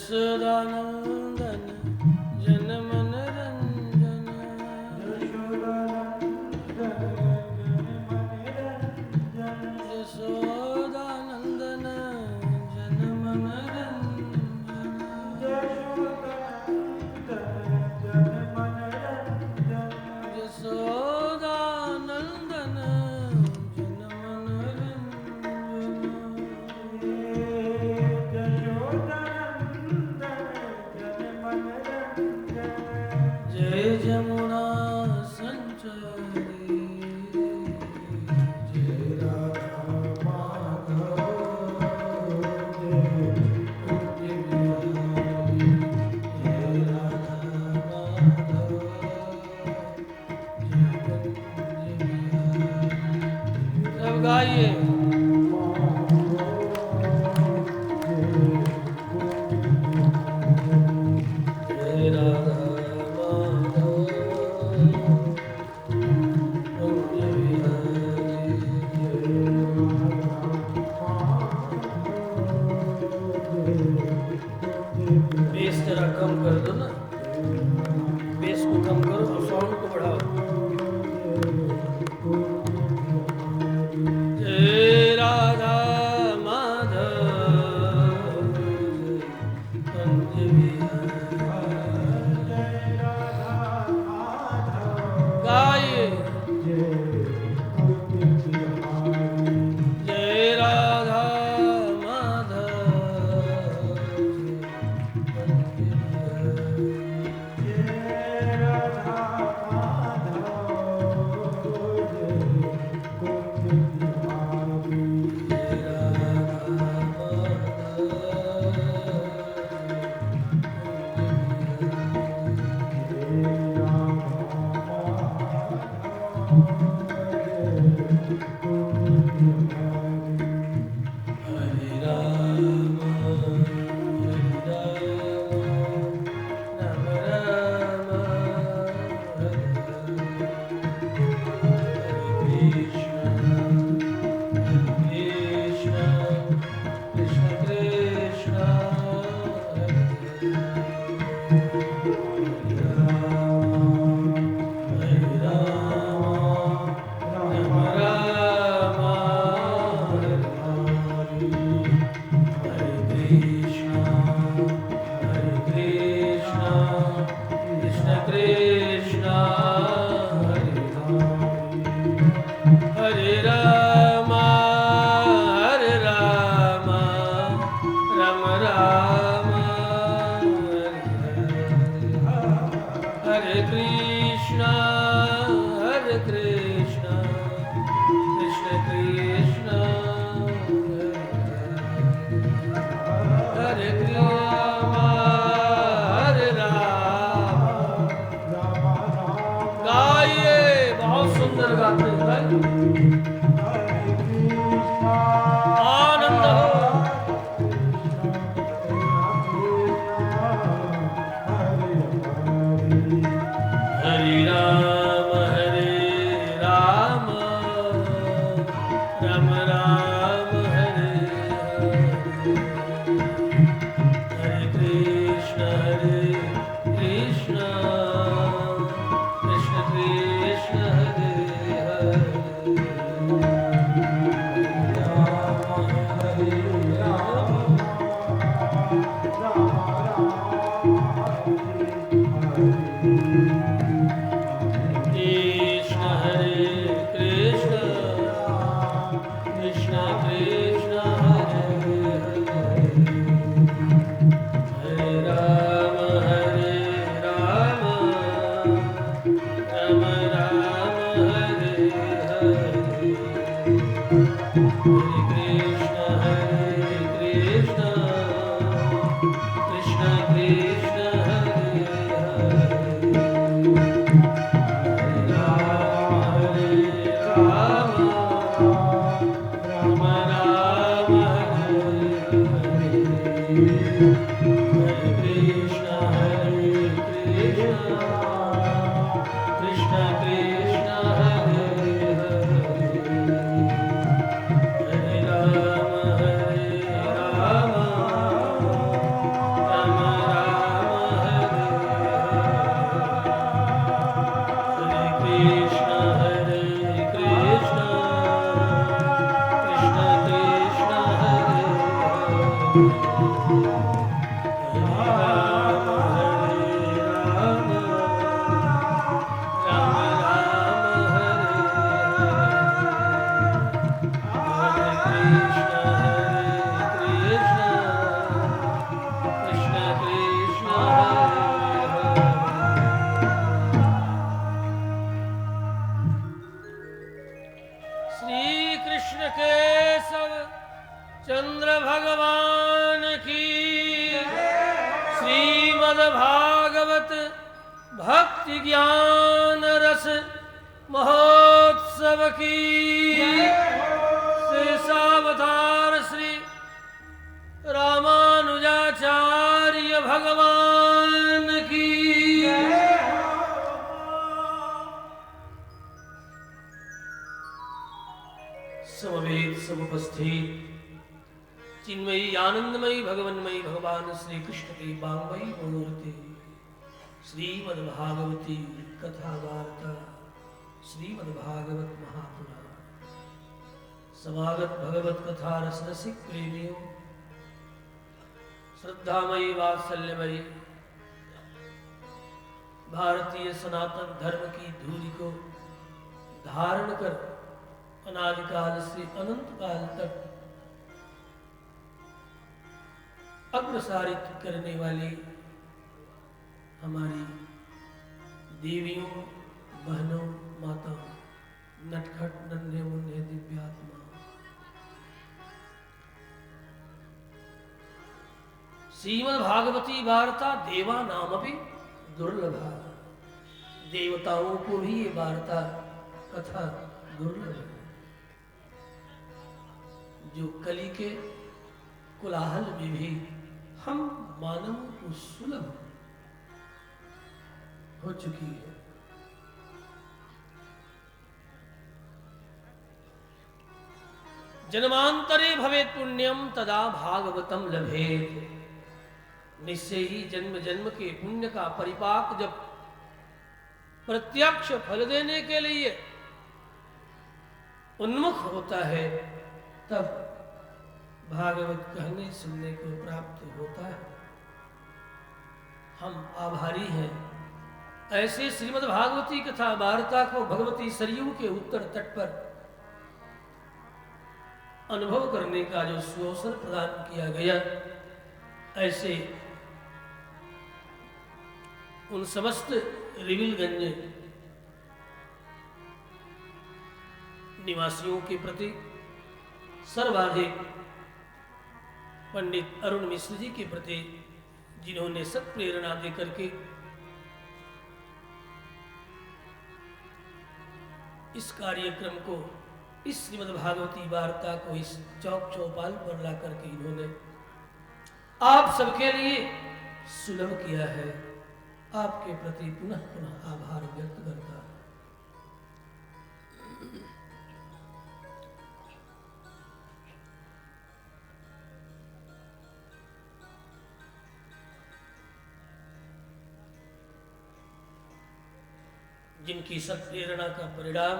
यशोदानंदन जन मन रंजन यशोदानंदन जन मन रंजन यशोदानंदन जन मन जय जमुना संचारी जय राधा माधव जय बिहारी जय राधा माधव जय बिहारी। सब गाइए। जय राधा बेस जरा कम कर दो ना, बेस को कम करो और साउंड को बढ़ाओ। जय राधा माधव कुंज बिहारी। गाइए। जय राधा श्रीमद् भागवत भक्ति ज्ञान रस महोत्सव की शेषावतार श्री रामानुजाचार्य भगवान की समवेत समुपस्थित चिन्मयी आनंदमयी भगवन्मयी भगवान श्री कृष्ण की वांगमयी मूर्ति श्रीमद्भागवती कथा वार्ता श्रीमद्भागवत महापुराण समागत भगवत कथा रस रसिक प्रेमियों श्रद्धामयी वात्सल्यमयी भारतीय सनातन धर्म की धूलि को धारण कर अनादिकाल से अनंत काल तक अग्रसारित करने वाली हमारी देवियों बहनों माताओं नटखट नन्हे मुन्ने दिव्यात्मा श्रीमद् भागवती वार्ता देवा नाम भी दुर्लभा देवताओं को भी ये वार्ता कथा दुर्लभ है जो कली के कोलाहल में भी हम मानव को सुलभ हो चुकी है। जन्मांतरे भवेत् पुण्यम तदा भागवतम लभेत। निश्चय ही जन्म जन्म के पुण्य का परिपाक जब प्रत्यक्ष फल देने के लिए उन्मुख होता है तब भागवत कहने सुनने को प्राप्त होता है। हम आभारी हैं ऐसे श्रीमद् भागवती कथा वार्ता को भगवती सरयू के उत्तर तट पर अनुभव करने का जो सुअवसर प्रदान किया गया, ऐसे उन समस्त रिविलगंज निवासियों के प्रति सर्वाधिक पंडित अरुण मिश्र जी के प्रति जिन्होंने सत प्रेरणा देकर के इस कार्यक्रम को इस श्रीमद् भागवती वार्ता को इस चौक चौपाल पर ला करके इन्होंने आप सबके लिए सुलभ किया है, आपके प्रति पुनः पुनः आभार व्यक्त करता है। जिनकी सत्प्रेरणा का परिणाम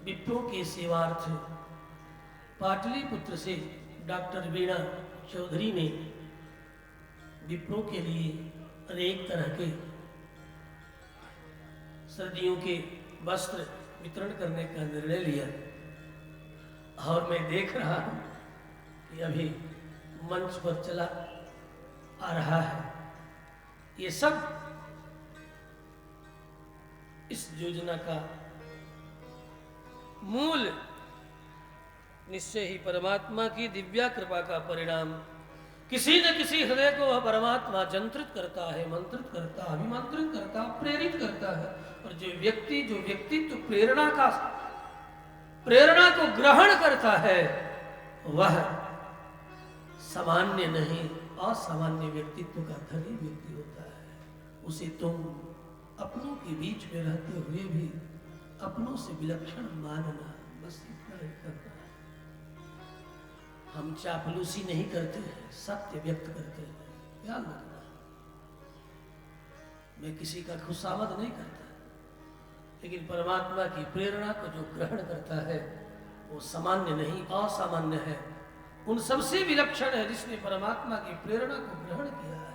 विप्रों के सेवार्थ पाटलिपुत्र से डॉक्टर वीणा चौधरी ने विप्रों के लिए अनेक तरह के सर्दियों के वस्त्र वितरण करने का निर्णय लिया और मैं देख रहा हूं कि अभी मंच पर चला आ रहा है। ये सब इस योजना का मूल निश्चय ही परमात्मा की दिव्या कृपा का परिणाम। किसी न किसी हृदय को वह परमात्मा जंत्रित करता है, मंत्रित करता, अभिमंत्रित करता, प्रेरित करता है। और जो व्यक्तित्व प्रेरणा को ग्रहण करता है वह सामान्य नहीं असामान्य व्यक्तित्व का धनी व्यक्ति होता है। उसे तुम अपनों के बीच में रहते हुए भी अपनों से विलक्षण मानना, बस इतना ही करना है। हम चापलूसी नहीं करते हैं, सत्य व्यक्त करते हैं। ध्यान रखना, मैं किसी का खुशामद नहीं करता, लेकिन परमात्मा की प्रेरणा को जो ग्रहण करता है वो सामान्य नहीं असामान्य है। उन सबसे विलक्षण है जिसने परमात्मा की प्रेरणा को ग्रहण किया है।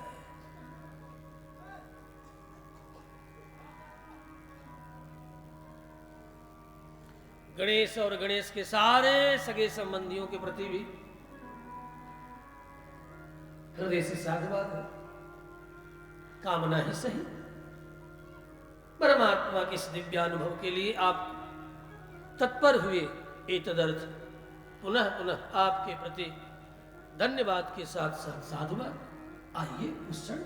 गणेश और गणेश के सारे सगे संबंधियों के प्रति भी हृदय से साधुवाद है। कामना ही सही, परमात्मा के इस दिव्यानुभव के लिए आप तत्पर हुए। एतदर्थ पुनः पुनः आपके प्रति धन्यवाद के साथ साथ साधुवाद। आइए उस क्षण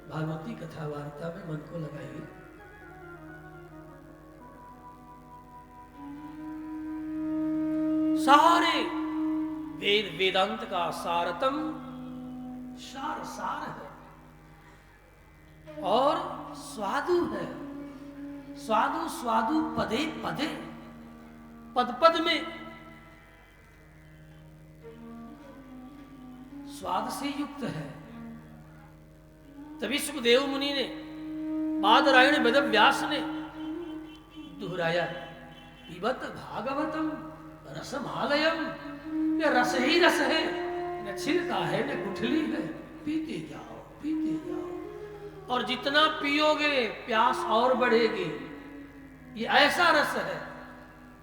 भागवती कथा वार्ता में मन को लगाइए। सारे वेद वेदांत का सारतम सार सार है और स्वादु है। स्वादु स्वादु पदे पदे, पद पद में स्वाद से युक्त है। तभी सुखदेव मुनि ने, बादरायण वेद व्यास ने दोहराया, पिबत भागवतम रसमालयम। ये रस ही रस है, न छिलका है न गुठली है, पीते जाओ पीते जाओ। और जितना पियोगे प्यास और बढ़ेगी। ये ऐसा रस है,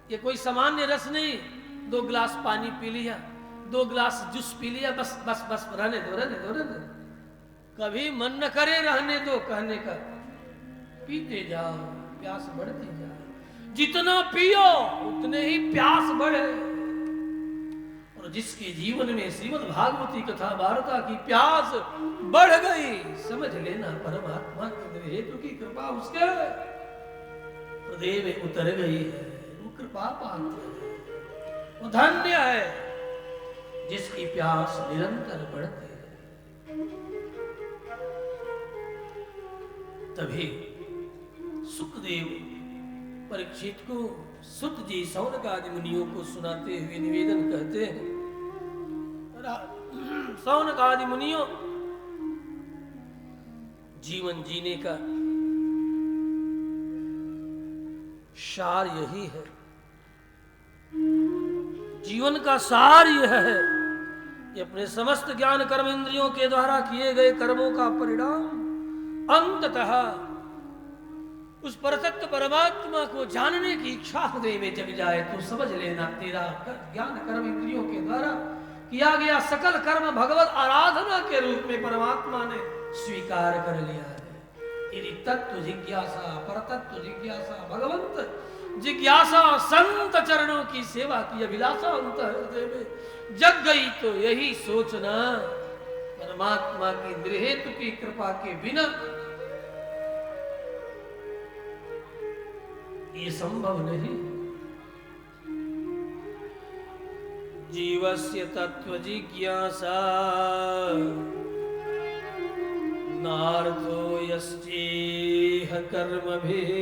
ये कोई सामान्य रस नहीं। 2 गिलास पानी पी लिया, 2 गिलास जूस पी लिया, बस बस बस रहने दो रहने दो रहने दो। कभी मन न करे रहने दो कहने का, पीते जाओ, प्यास बढ़ती जाए। जितना पियो उतने ही प्यास बढ़े। और जिसके जीवन में श्रीमद् भागवती कथा वार्ता की प्यास बढ़ गई, समझ लेना परमात्मा के हेतु की कृपा उसके हृदय में उतर गई है। वो कृपा पात्र है, वो धन्य है जिसकी प्यास निरंतर बढ़ती है। तभी सुखदेव परीक्षित को सुत जी सौनक आदि मुनियों को सुनाते हुए निवेदन करते हैं, सौनक आदि मुनियों, जीवन जीने का सार यही है। जीवन का सार यह है कि अपने समस्त ज्ञान कर्म इंद्रियों के द्वारा किए गए कर्मों का परिणाम अंततः उस परतत्व परमात्मा को जानने की इच्छा हृदय में जग जाए तो समझ लेना तेरा ज्ञान कर्म इंद्रियों के द्वारा किया गया सकल कर्म भगवत आराधना के रूप में परमात्मा ने स्वीकार कर लिया है। यदि तत्व जिज्ञासा, परतत्व जिज्ञासा, भगवंत जिज्ञासा, संत चरणों की सेवा की अभिलाषा अंतर हृदय में जग गई तो यही सोचना परमात्मा की गृहेतु की कृपा के बिना ये संभव नहीं। जीवस्य तत्व जिज्ञासा नार्थो यश्चेह कर्मभिः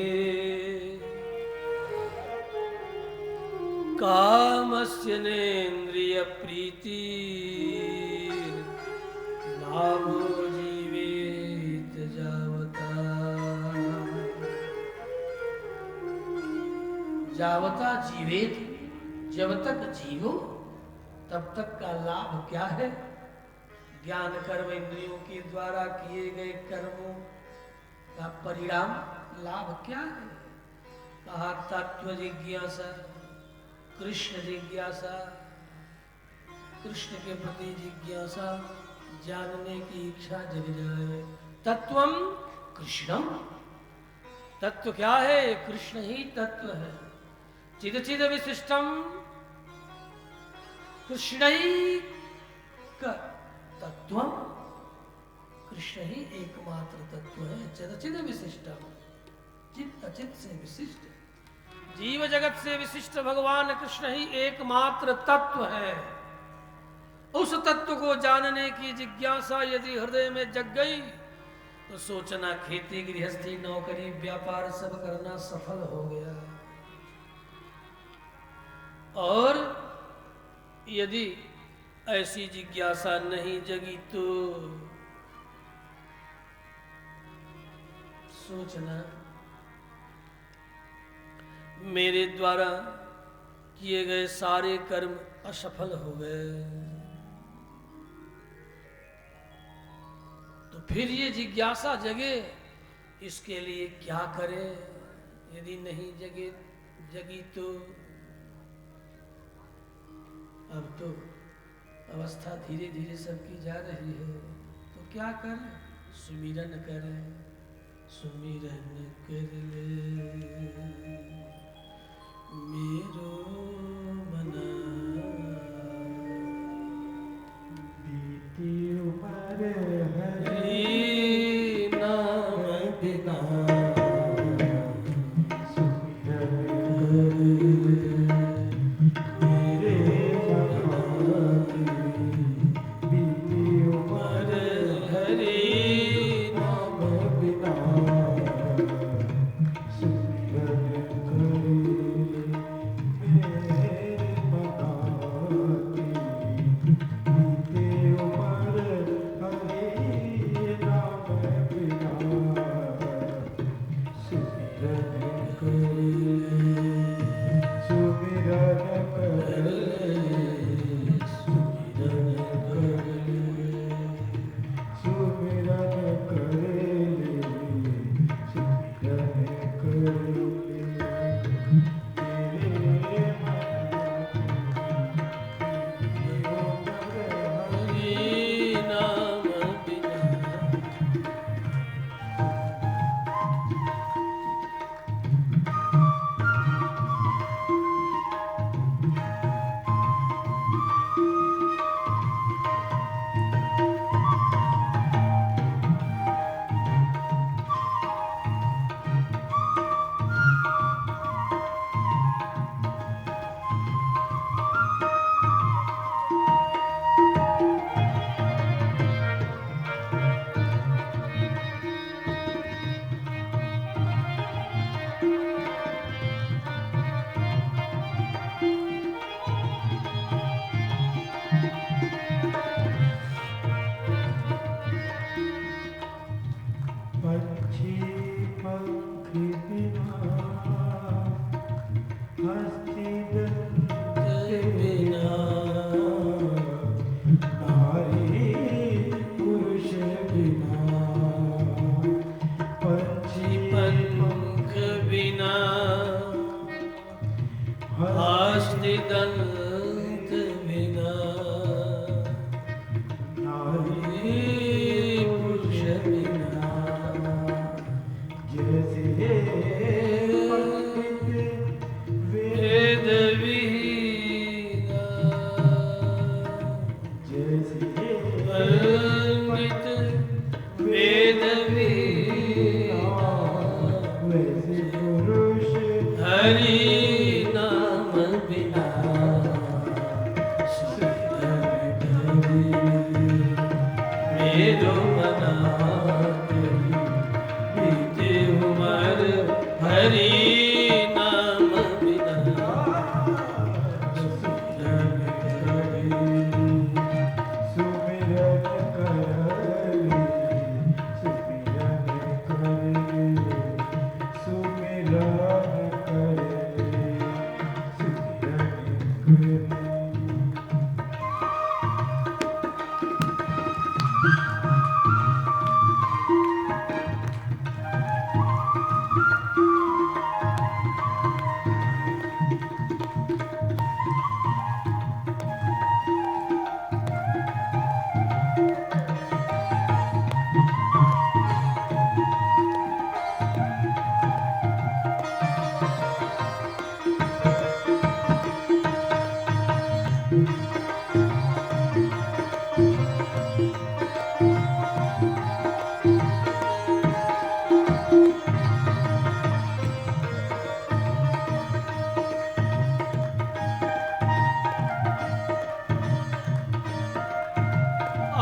कामस्य नेन्द्रिय प्रीति लाभो जीवेत जावता। जावता जीवेत, जब तक जीवो तब तक का लाभ क्या है? ज्ञान कर्म इंद्रियों के द्वारा किए गए कर्मों का परिणाम लाभ क्या है? कहा तत्व जिज्ञासा, कृष्ण जिज्ञासा, कृष्ण के प्रति जिज्ञासा, जानने की इच्छा जग जाए। तत्वम कृष्णम, तत्व क्या है? कृष्ण ही तत्व है। चिद चिद विशिष्टम कृष्ण ही तत्व, कृष्ण ही एकमात्र तत्व है। चिद चिद विशिष्टम, चित अचित से विशिष्ट, जीव जगत से विशिष्ट भगवान कृष्ण ही एकमात्र तत्व है। उस तत्व को जानने की जिज्ञासा यदि हृदय में जग गई तो सोचना खेती गृहस्थी नौकरी व्यापार सब करना सफल हो गया। और यदि ऐसी जिज्ञासा नहीं जगी तो सोचना मेरे द्वारा किए गए सारे कर्म असफल हो गए। तो फिर ये जिज्ञासा जगे, इसके लिए क्या करें? यदि नहीं जगी तो अब तो अवस्था धीरे धीरे सबकी जा रही है, तो क्या करें? सुमिरन करें, सुमिरन कर ले मेरो मना। नारी पुरुष बिना जैसे पंडित वेद विहीना जैसे पंडित वेद विहीना वैसे पुरुष हरि नाम बिना मेरो मना बीते उमर हरि नाम बिना सुमिरन करली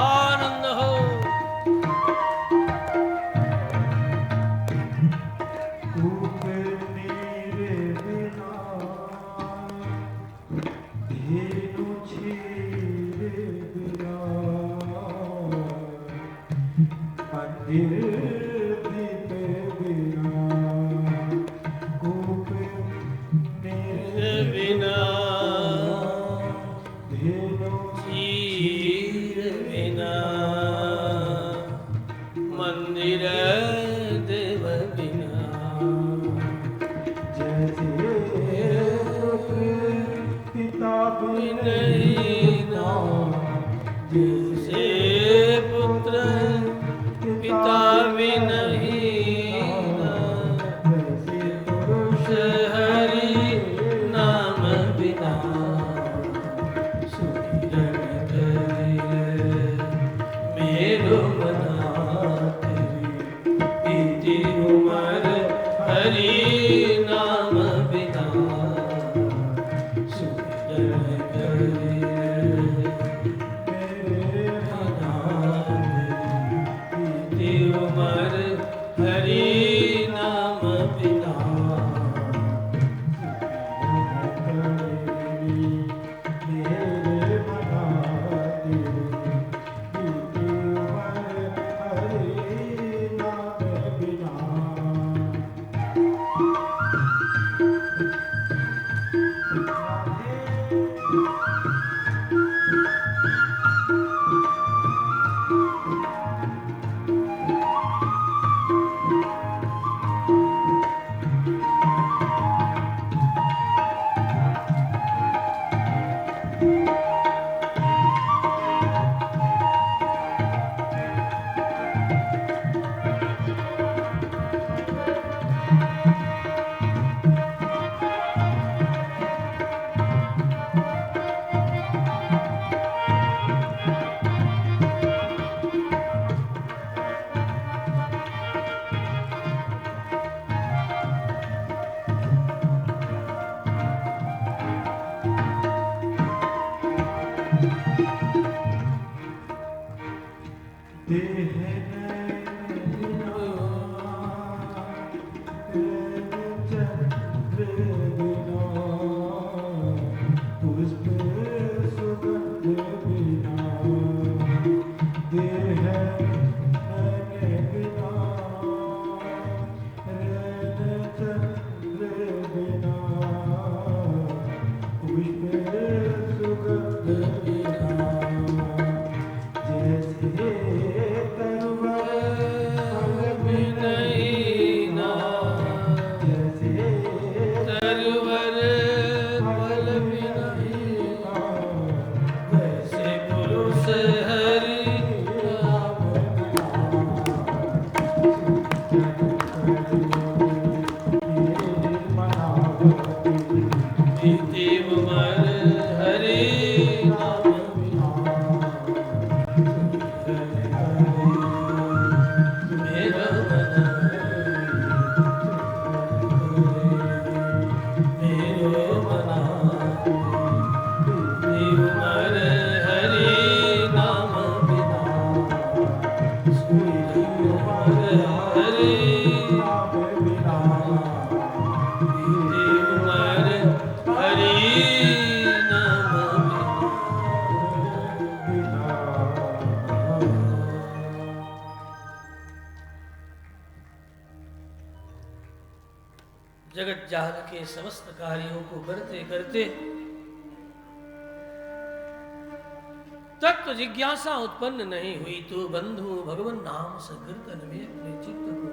आनंद हो कूप नीर बिना धेनु क्षीर बिना मंदिर दीप बिना कूप नीर बिना धेनु चीर बिना मंदिर देव बिना जैसे पिता बिना जैसे पुत्र पिता बिनहीना वैसे पुरुष हरि नाम बिना सुमिरन करिए मेरो मना बीती उमर हरि नाम बिना सुमिरन करिए मेरे मना बीती उमर हरि नाम बिना मेरे बना हरे नाम बिना जगत जाल के समस्त कार्यों को करते करते तत्व जिज्ञासा उत्पन्न नहीं हुई तो बंधु भगवान नाम संकीर्तन में अपने चित्त को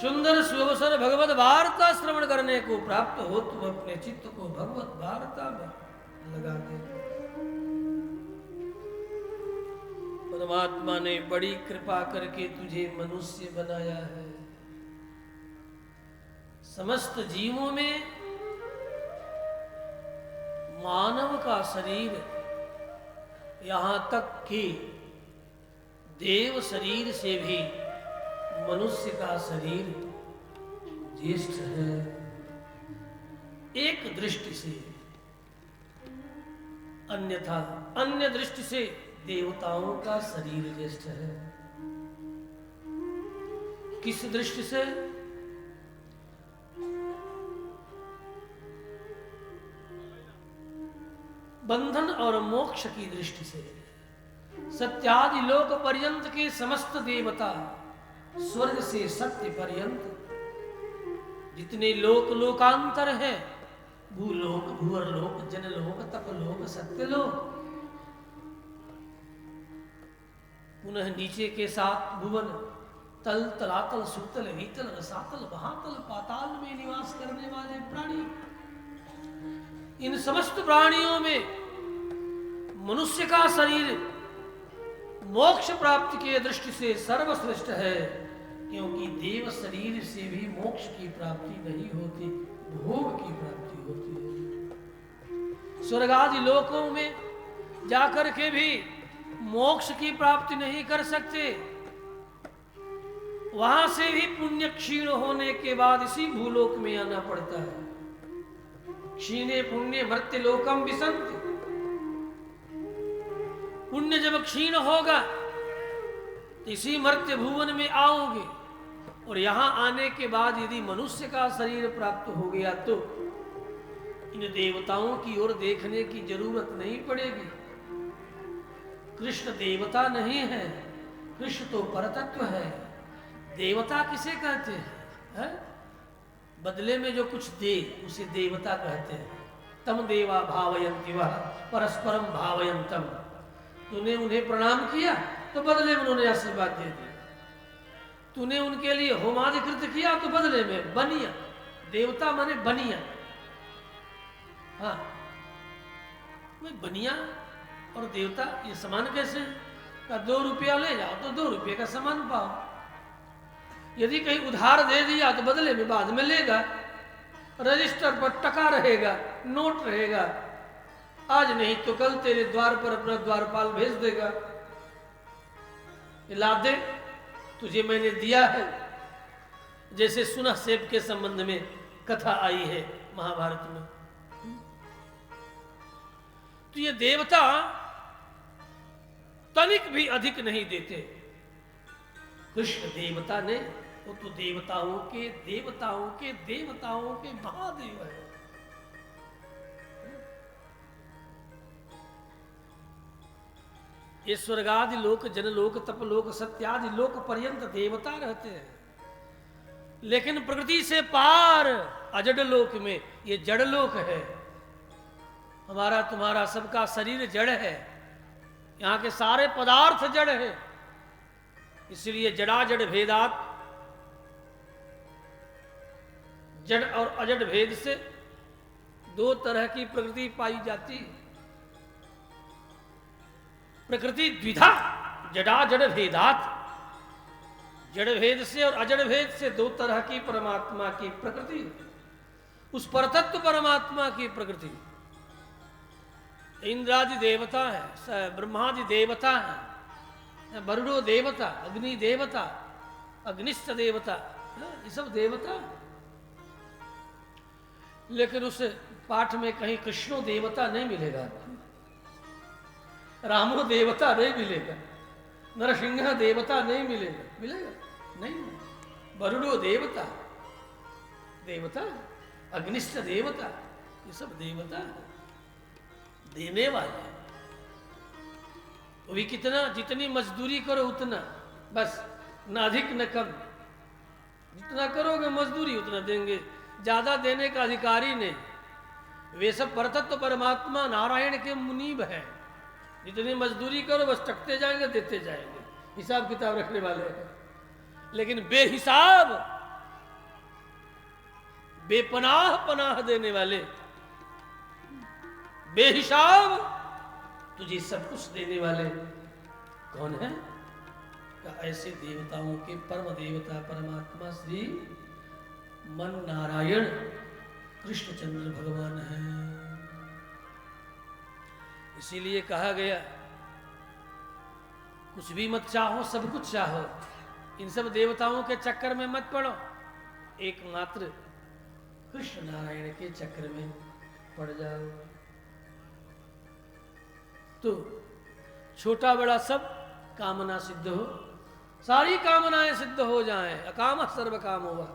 सुंदर सुअवसर भगवत वार्ता श्रवण करने को प्राप्त हो तो अपने चित्त को भगवत वार्ता में लगा दे। परमात्मा ने बड़ी कृपा करके तुझे मनुष्य बनाया है। समस्त जीवों में मानव का शरीर यहां तक कि देव शरीर से भी मनुष्य का शरीर ज्येष्ठ है। एक दृष्टि से, अन्यथा अन्य दृष्टि से देवताओं का शरीर ज्येष्ठ है। किस दृष्टि से? बंधन और मोक्ष की दृष्टि से। सत्यादि लोक पर्यंत के समस्त देवता, स्वर्ग से सत्य पर्यंत जितने लोक लोकांतर हैं, भूलोक, भूअरलोक, जनलोक, तपलोक, सत्यलोक, पुनः नीचे के साथ भुवन, तल, तलातल, सुतल, वीतल, रसातल, महातल, पाताल में निवास करने वाले प्राणी, इन समस्त प्राणियों में मनुष्य का शरीर मोक्ष प्राप्ति के दृष्टि से सर्वश्रेष्ठ है, क्योंकि देव शरीर से भी मोक्ष की प्राप्ति नहीं होती, भोग की प्राप्ति होती है। स्वर्ग आदि लोकों में जाकर के भी मोक्ष की प्राप्ति नहीं कर सकते। वहां से भी पुण्य क्षीण होने के बाद इसी भूलोक में आना पड़ता है। क्षीणे पुण्य मर्त्य लोकम विसंति। पुण्य जब क्षीण होगा तो इसी मर्त्य भुवन में आओगे, और यहां आने के बाद यदि मनुष्य का शरीर प्राप्त हो गया तो इन देवताओं की ओर देखने की जरूरत नहीं पड़ेगी। कृष्ण देवता नहीं है, कृष्ण तो परतत्व है। देवता किसे कहते हैं? बदले में जो कुछ दे उसे देवता कहते हैं। तम देवा भावयन्ति वह परस्परम भावयन्तम। तूने उन्हें प्रणाम किया तो बदले में उन्होंने आशीर्वाद दे दिया। तूने उनके लिए होमाधिकृत किया तो बदले में बनिया। देवता माने बनिया। हाँ, बनिया और देवता ये समान कैसे? का 2 रुपया ले जाओ तो 2 रुपये का सामान पाओ। यदि कहीं उधार दे दिया तो बदले में बाद में लेगा। रजिस्टर पर टका रहेगा, नोट रहेगा। आज नहीं तो कल तेरे द्वार पर अपना द्वारपाल भेज देगा, ला दे, तुझे मैंने दिया है। जैसे सुना सेब के संबंध में कथा आई है महाभारत में। तो ये देवता तनिक भी अधिक नहीं देते। कृष्ण देवता ने, वो तो देवताओं के देवताओं के देवताओं के महादेव है। ये स्वर्गादि लोक, जनलोक, तपलोक, सत्यादि लोक पर्यंत देवता रहते हैं। लेकिन प्रकृति से पार अजड लोक में ये जड़ लोक है। हमारा तुम्हारा सबका शरीर जड़ है। यहाँ के सारे पदार्थ जड़ है। इसलिए जड़ा जड़ भेदात, जड़ और अजड़ भेद से 2 तरह की प्रकृति पाई जाती है। प्रकृति द्विधा, जड़ा जड़ भेदात। जड़ भेद से और अजड़ भेद से 2 तरह की परमात्मा की प्रकृति। उस परतत्व परमात्मा की प्रकृति इंद्रादि देवता है, ब्रह्मादि देवता है, वरुणो देवता, अग्नि देवता, अग्निष्ठ देवता, ये सब देवता। लेकिन उस पाठ में कहीं कृष्णो देवता नहीं मिलेगा, रामो देवता नहीं मिलेगा, नरसिंह देवता नहीं मिलेगा। मिलेगा नहीं। वरुणो देवता, देवता, अग्निष्ठ देवता, ये सब देवता है, देने वाले। वो भी कितना, जितनी मजदूरी करो उतना, बस न अधिक न कम। जितना करोगे मजदूरी उतना देंगे, ज्यादा देने का अधिकार ही नहीं। वे सब परतत्व परमात्मा नारायण के मुनीब है, जितनी मजदूरी करो बस टकते जाएंगे, देते जाएंगे, हिसाब किताब रखने वाले हैं। लेकिन बेहिसाब बेपनाह पनाह देने वाले, बेहिसाब तुझे सब कुछ देने वाले कौन है? ऐसे देवताओं के परम देवता परमात्मा श्री मन नारायण कृष्णचंद्र भगवान हैं। इसीलिए कहा गया कुछ भी मत चाहो, सब कुछ चाहो, इन सब देवताओं के चक्कर में मत पड़ो, एकमात्र कृष्ण नारायण के चक्कर में पड़ जाओ तो छोटा बड़ा सब कामना सिद्ध हो, सारी कामनाएं सिद्ध हो जाएं। अकाम सर्व काम होगा,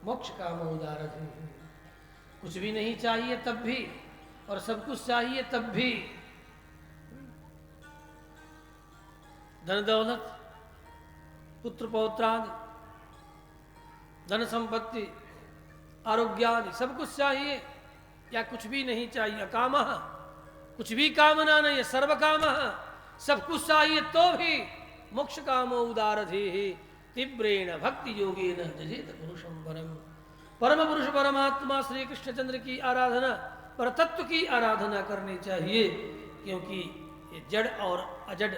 मोक्ष काम उदारत है। कुछ भी नहीं चाहिए तब भी, और सब कुछ चाहिए तब भी। धन दौलत, पुत्र पौत्रादि, धन संपत्ति, आरोग्यादि सब कुछ चाहिए, या कुछ भी नहीं चाहिए? अकामः, कुछ भी कामना नहीं है, सर्व कामः, सब कुछ चाहिए तो भी मोक्ष कामो उदारधीहि तीव्रेण भक्ति योगेन जजेत पुरुषं परम। परम पुरुष परमात्मा श्री कृष्णचंद्र की आराधना, परतत्व की आराधना करनी चाहिए, क्योंकि ये जड़ और अजड़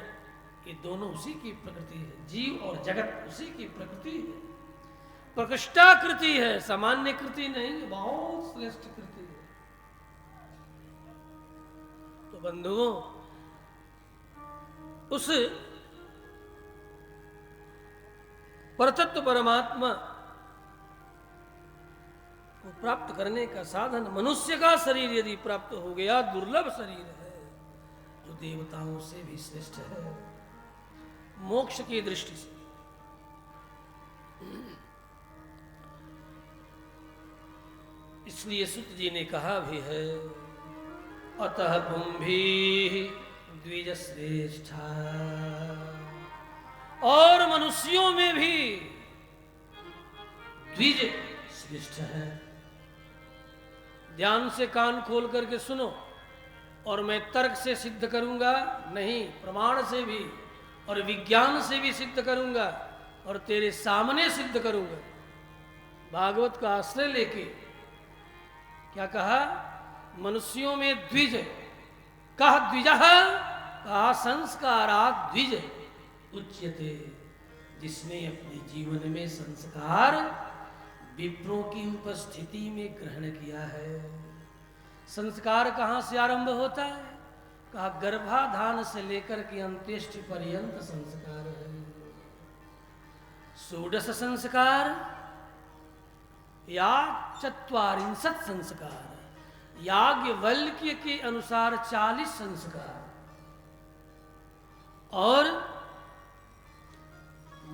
ये दोनों उसी की प्रकृति है, जीव और जगत उसी की प्रकृति है, प्रकृष्टाकृति है, सामान्य कृति नहीं, बहुत श्रेष्ठ कृति है। तो बंधुओं, उस परतत्व परमात्मा को प्राप्त करने का साधन मनुष्य का शरीर यदि प्राप्त हो गया, दुर्लभ शरीर है जो देवताओं से भी श्रेष्ठ है मोक्ष की दृष्टि से। इसलिए सुत जी ने कहा भी है, अतः पुंभी द्विज श्रेष्ठा, और मनुष्यों में भी द्विज श्रेष्ठ है। ध्यान से कान खोल करके सुनो, और मैं तर्क से सिद्ध करूंगा नहीं, प्रमाण से भी और विज्ञान से भी सिद्ध करूंगा, और तेरे सामने सिद्ध करूंगा। भागवत का आश्रय लेके क्या कहा? मनुष्यों में द्विज, कहा द्विजः, कहा संस्कारात् द्विज उच्यते, जिसने अपने जीवन में संस्कार विप्रों की उपस्थिति में ग्रहण किया है। संस्कार कहाँ से आरंभ होता है? कहा गर्भाधान से लेकर के अंत्येष्टि पर्यंत संस्कार है। षोडश संस्कार या 44 संस्कार, याज्ञवल्क्य के अनुसार 40 संस्कार, और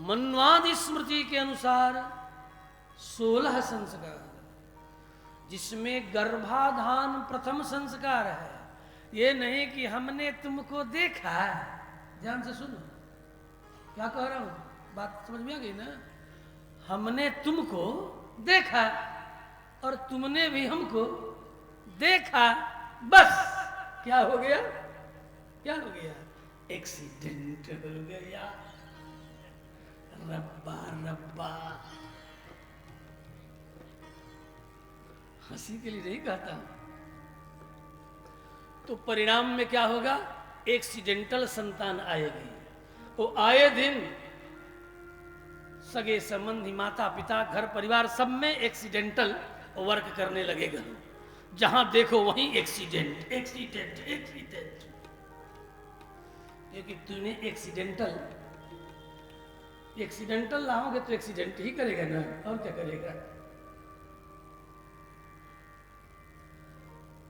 मन्वादि स्मृति के अनुसार 16 संस्कार, जिसमें गर्भाधान प्रथम संस्कार है। ये नहीं कि हमने तुमको देखा, ध्यान से सुनो क्या कह रहा हूं, बात समझ में आ गई ना? हमने तुमको देखा और तुमने भी हमको देखा, बस क्या हो गया? क्या हो गया? एक्सीडेंट हो गया। रब्बा रब्बा, हंसी के लिए नहीं कहता। तो परिणाम में क्या होगा? एक्सीडेंटल संतान आएगी। वो आए दिन सगे संबंधी, माता पिता, घर परिवार सब में एक्सीडेंटल वर्क करने लगेगा। जहां देखो वहीं एक्सीडेंट एक्सीडेंट एक्सीडेंट, क्योंकि तूने एक्सीडेंटल लाओगे तो एक्सीडेंट ही करेगा ना, और क्या करेगा?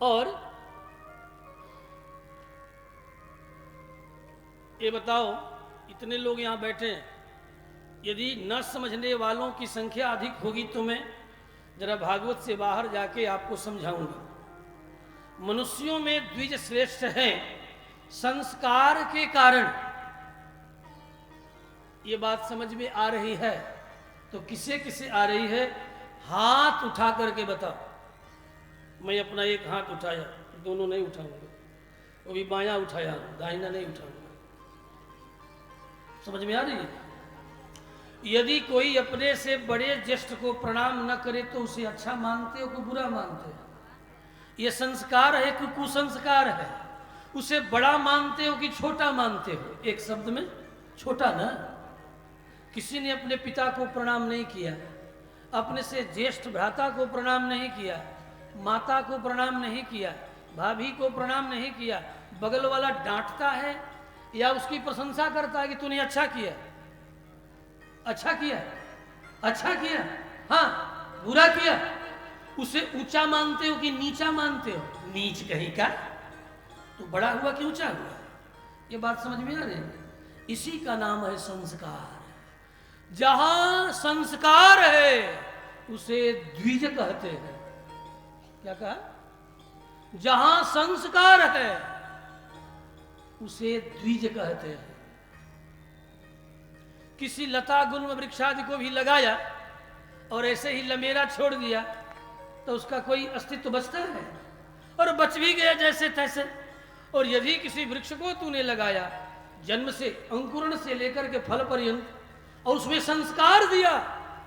और ये बताओ, इतने लोग यहां बैठे हैं, यदि न समझने वालों की संख्या अधिक होगी तो मैं जरा भागवत से बाहर जाके आपको समझाऊंगा। मनुष्यों में द्विज श्रेष्ठ हैं संस्कार के कारण, ये बात समझ में आ रही है। तो किसे किसे आ रही है, हाथ उठा करके बताओ। मैं अपना एक हाथ उठाया, दोनों नहीं उठाऊंगा, वो भी बायां उठाया, दाहिना नहीं उठाऊंगा। समझ में आ रही है? यदि कोई अपने से बड़े ज्येष्ठ को प्रणाम न करे तो उसे अच्छा मानते हो कि बुरा मानते हो? ये संस्कार है कि कुसंस्कार है? उसे बड़ा मानते हो कि छोटा मानते हो? एक शब्द में छोटा ना। किसी ने अपने पिता को प्रणाम नहीं किया, अपने से ज्येष्ठ भ्राता को प्रणाम नहीं किया, माता को प्रणाम नहीं किया, भाभी को प्रणाम नहीं किया, बगल वाला डांटता है या उसकी प्रशंसा करता है कि तूने अच्छा किया, अच्छा किया, अच्छा किया, हाँ बुरा किया, उसे ऊंचा मानते हो कि नीचा मानते हो? नीच कहीं का, तो बड़ा हुआ कि ऊंचा हुआ? ये बात समझ में आ रही है? इसी का नाम है संस्कार। जहां संस्कार है उसे द्विज कहते हैं। क्या कहा? जहां संस्कार है उसे द्विज कहते हैं। किसी लता गुल्म वृक्षादि को भी लगाया और ऐसे ही लमेरा छोड़ दिया तो उसका कोई अस्तित्व बचता है? और बच भी गया जैसे तैसे। और यदि किसी वृक्ष को तूने लगाया जन्म से, अंकुरण से लेकर के फल पर्यंत, और उसमें संस्कार दिया,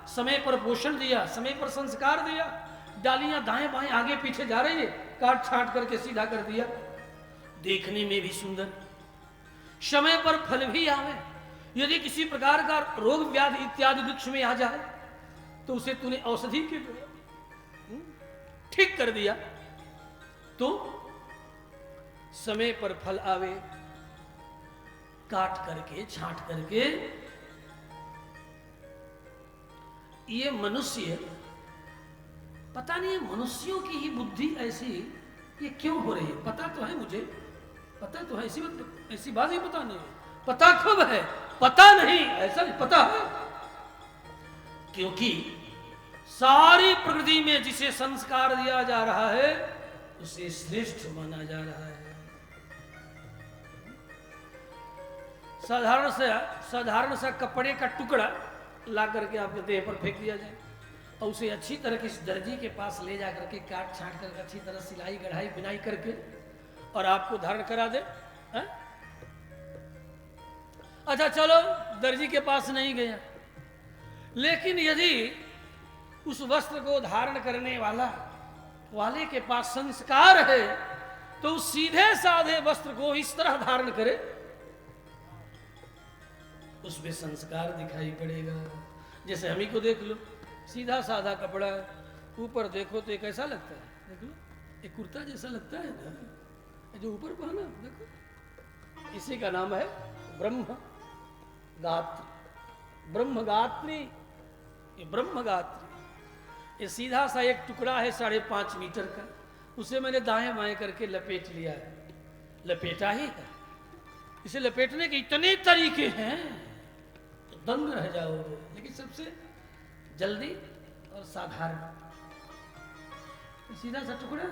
समय पर पोषण दिया, समय पर संस्कार दिया, डालियां दाएं बाएं आगे पीछे जा रही है, काट छाट करके सीधा कर दिया, देखने में भी सुंदर, समय पर फल भी आवे। यदि किसी प्रकार का रोग व्याधि इत्यादि वृक्ष में आ जाए तो उसे तूने औषधि के द्वारा ठीक कर दिया तो समय पर फल आवे, काट करके छांट करके। ये मनुष्य, पता नहीं मनुष्यों की ही बुद्धि ऐसी ये क्यों हो रही है? पता तो है मुझे, पता तो है, ऐसी बात ही पता नहीं है। पता कब है? पता नहीं, ऐसा नहीं, पता है। क्योंकि सारी प्रकृति में जिसे संस्कार दिया जा रहा है उसे श्रेष्ठ माना जा रहा है। साधारण सा कपड़े का टुकड़ा ला करके आपके देह पर फेंक दिया जाए और उसे अच्छी तरह के इस दर्जी के पास ले जा करके काट छाट करके अच्छी तरह सिलाई कढ़ाई बिनाई करके और आपको धारण करा दे, है? अच्छा चलो दर्जी के पास नहीं गया, लेकिन यदि उस वस्त्र को धारण करने वाले के पास संस्कार है तो उस सीधे साधे वस्त्र को इस तरह धारण करे, उसमें संस्कार दिखाई पड़ेगा। जैसे हम ही को देख लो, सीधा साधा कपड़ा, ऊपर देखो तो कैसा लगता है? देख लो, एक कुर्ता जैसा लगता है ना, जो ऊपर पहना, देखो, इसी का नाम है ब्रह्मगात्री। ब्रह्मगात्री, ये ब्रह्मगात्री, ये सीधा सा एक टुकड़ा है 5.5 मीटर का, उसे मैंने दाएं बाएं करके लपेट लिया है, लपेटा ही है। इसे लपेटने के इतने तरीके हैं तो दंग रह जाओगे, लेकिन सबसे जल्दी और साधारण सीधा सा टुकड़ा,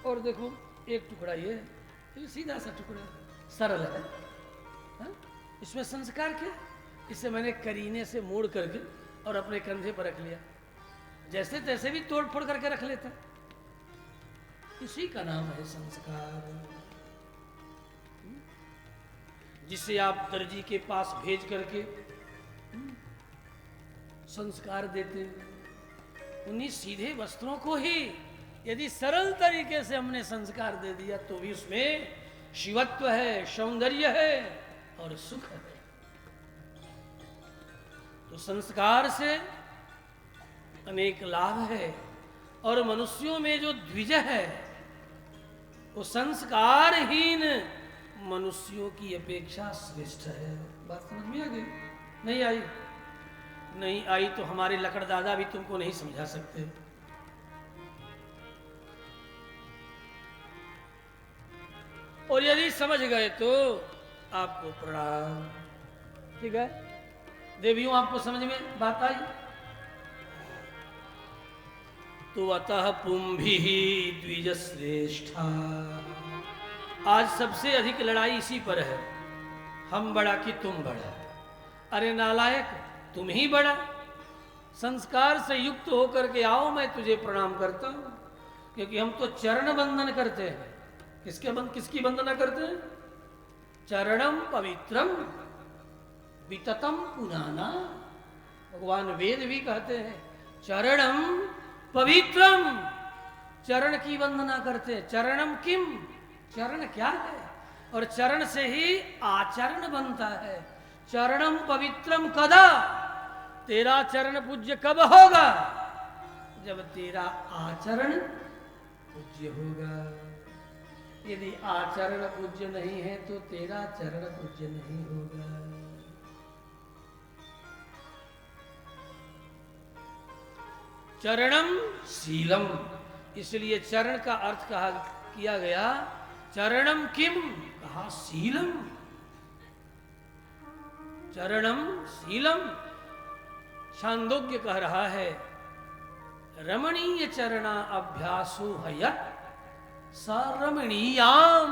और देखो एक टुकड़ा ये सीधा सा टुकड़ा सरल है, हा? इसमें संस्कार क्या? इसे मैंने करीने से मोड़ करके और अपने कंधे पर रख लिया, जैसे तैसे भी तोड़ फोड़ करके रख लेता। इसी का नाम है संस्कार। जिसे आप दर्जी के पास भेज करके संस्कार देते हैं, उन्हीं सीधे वस्त्रों को ही यदि सरल तरीके से हमने संस्कार दे दिया तो भी उसमें शिवत्व है, सौंदर्य है और सुख है। तो संस्कार से अनेक लाभ है, और मनुष्यों में जो द्विज है वो संस्कारहीन मनुष्यों की अपेक्षा श्रेष्ठ है। बात समझ में आ गई? नहीं आई? नहीं आई तो हमारे लकड़ दादा भी तुमको नहीं समझा सकते। और यदि समझ गए तो आपको प्रणाम। ठीक है देवियों, आपको समझ में बात आई? तो अतः पुंभी द्विज श्रेष्ठा। आज सबसे अधिक लड़ाई इसी पर है, हम बड़ा कि तुम बड़ा। अरे नालायक, तुम ही बड़ा, संस्कार से युक्त होकर के आओ, मैं तुझे प्रणाम करता हूं। क्योंकि हम तो चरण वंदन करते हैं। किसकी वंदना करते हैं? चरणम पवित्रम विततम पुनाना। भगवान वेद भी कहते हैं चरणम पवित्रम, चरण की वंदना करते हैं। चरणम किम, चरण क्या है? और चरण से ही आचरण बनता है। चरणम पवित्रम कदा, तेरा चरण पूज्य कब होगा? जब तेरा आचरण पूज्य होगा। यदि आचरण पूज्य नहीं है तो तेरा चरण पूज्य नहीं होगा। चरणम शीलम, इसलिए चरण का अर्थ किया गया चरणम किम, कहा शीलम। चरणम शीलम। छांदोग्य कह रहा है रमणीय चरणा अभ्यासो हयत सरमणीयाम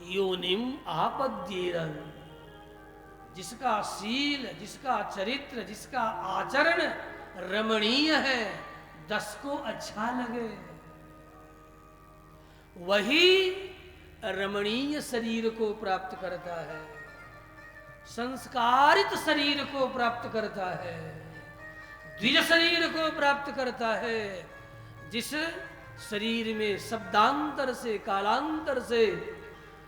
योनिम आपद्येरन। जिसका शील, जिसका चरित्र, जिसका आचरण रमणीय है, 10 को अच्छा लगे, वही रमणीय शरीर को प्राप्त करता है, संस्कारित शरीर को प्राप्त करता है, द्विज शरीर को प्राप्त करता है। जिस शरीर में शब्दांतर से, कालांतर से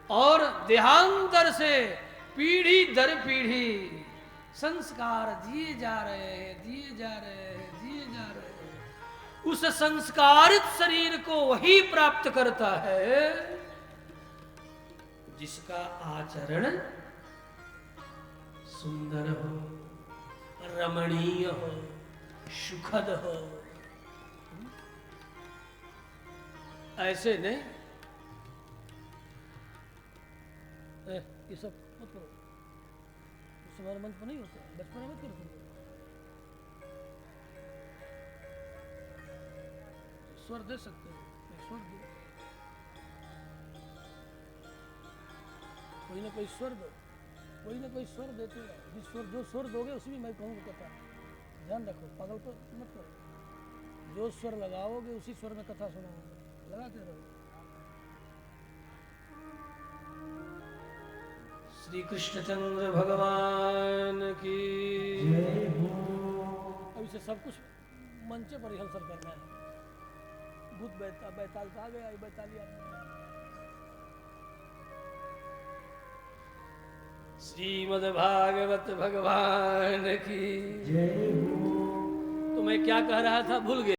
और देहांतर से पीढ़ी दर पीढ़ी संस्कार दिए जा रहे हैं, दिए जा रहे हैं, दिए जा रहे हैं, उस संस्कारित शरीर को वही प्राप्त करता है जिसका आचरण सुंदर हो, रमणीय हो, सुखद हो। ऐसे नहीं ये सब मत करो, तुम्हारे मन पर नहीं होता, बचपन में मत करो। स्वर दे सकते हो, स्वर दो, कोई ना कोई स्वर दो, कोई ना कोई स्वर देते हैं। जो स्वर दोगे उसी में मैं कहूँगा कथा। ध्यान रखो, पागल तो मत करो। जो स्वर लगाओगे उसी स्वर में कथा सुनाओगे, लगाते रहो। श्री कृष्णचंद्र भगवान की जय हो। अब इसे सब कुछ मंचे पर रिहर्सल करना है। भूत बैताल आ गया, बैतालिया। श्रीमद् भागवत भगवान की जय हो। तो मैं क्या कह रहा था, भूल गया।